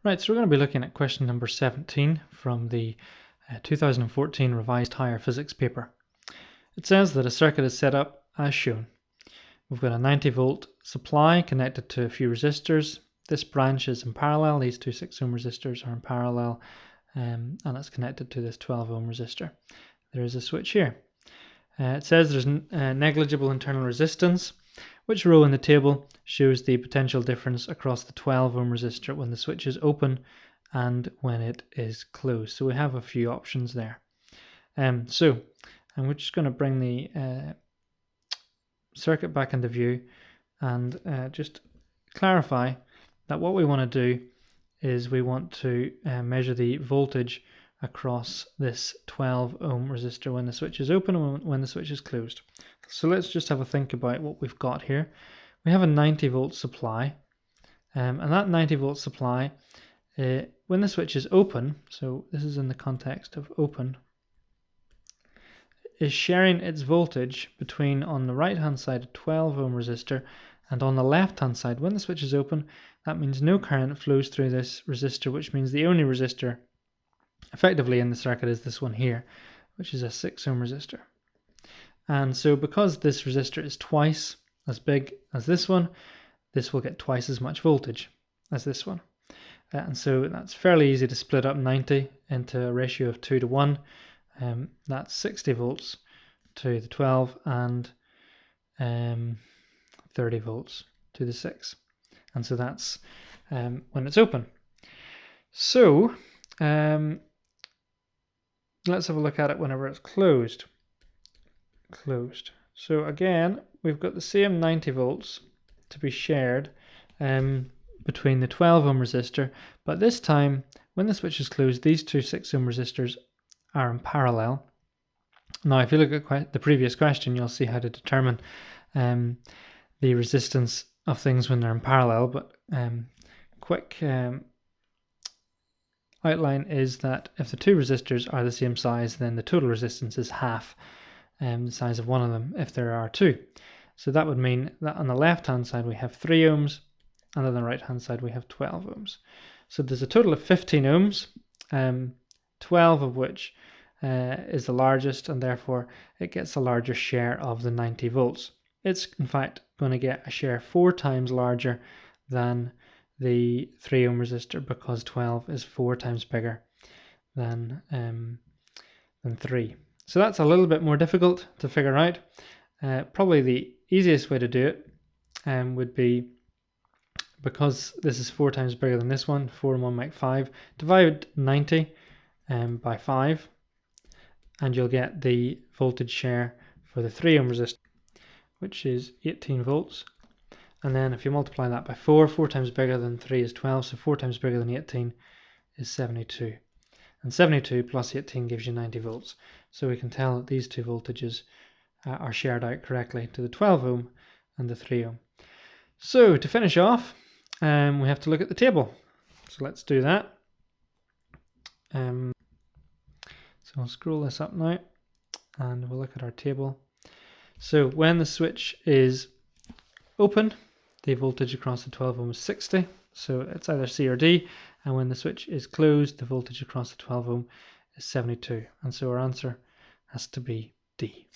Right, so we're going to be looking at question number 17 from the 2014 revised higher physics paper. It says that a circuit is set up as shown. We've got a 90 volt supply connected to a few resistors. This branch is in parallel, these two 6 ohm resistors are in parallel, and it's connected to this 12 ohm resistor. There is a switch here. It says there's negligible internal resistance. Which row in the table shows the potential difference across the 12 ohm resistor when the switch is open and when it is closed? So we have a few options there. And we're just going to bring the circuit back into view and just clarify that what we want to do is we want to measure the voltage across this 12 ohm resistor when the switch is open and when the switch is closed. So let's just have a think about what we've got here. We have a 90 volt supply, and that 90 volt supply, when the switch is open, so this is in the context of open, is sharing its voltage between, on the right hand side, a 12 ohm resistor, and on the left hand side, when the switch is open, that means no current flows through this resistor, which means the only resistor effectively in the circuit is this one here, which is a 6 ohm resistor. And so because this resistor is twice as big as this one, this will get twice as much voltage as this one. And so that's fairly easy to split up 90 into a ratio of 2 to 1. That's 60 volts to the 12 and 30 volts to the 6. And so that's when it's open. So let's have a look at it whenever it's closed. So again, we've got the same 90 volts to be shared between the 12 ohm resistor, but this time when the switch is closed, these two 6 ohm resistors are in parallel. Now if you look at the previous question, you'll see how to determine the resistance of things when they're in parallel, but quick outline is that if the two resistors are the same size, then the total resistance is half the size of one of them if there are two. So that would mean that on the left hand side we have 3 ohms and on the right hand side we have 12 ohms. So there's a total of 15 ohms, 12 of which is the largest, and therefore it gets a larger share of the 90 volts. It's in fact going to get a share 4 times larger than the 3 ohm resistor because 12 is 4 times bigger than 3. So that's a little bit more difficult to figure out. Probably the easiest way to do it would be, because this is 4 times bigger than this one, 4 and 1 make 5, divide 90 by 5 and you'll get the voltage share for the 3 ohm resistor, which is 18 volts. And then if you multiply that by 4, 4 times bigger than 3 is 12, so 4 times bigger than 18 is 72. And 72 plus 18 gives you 90 volts. So we can tell that these two voltages are shared out correctly to the 12 ohm and the 3 ohm. So to finish off, we have to look at the table. So let's do that. So I'll scroll this up now and we'll look at our table. So when the switch is open, the voltage across the 12 ohm is 60. So it's either C or D. And when the switch is closed, the voltage across the 12 ohm is 72. And so our answer has to be D.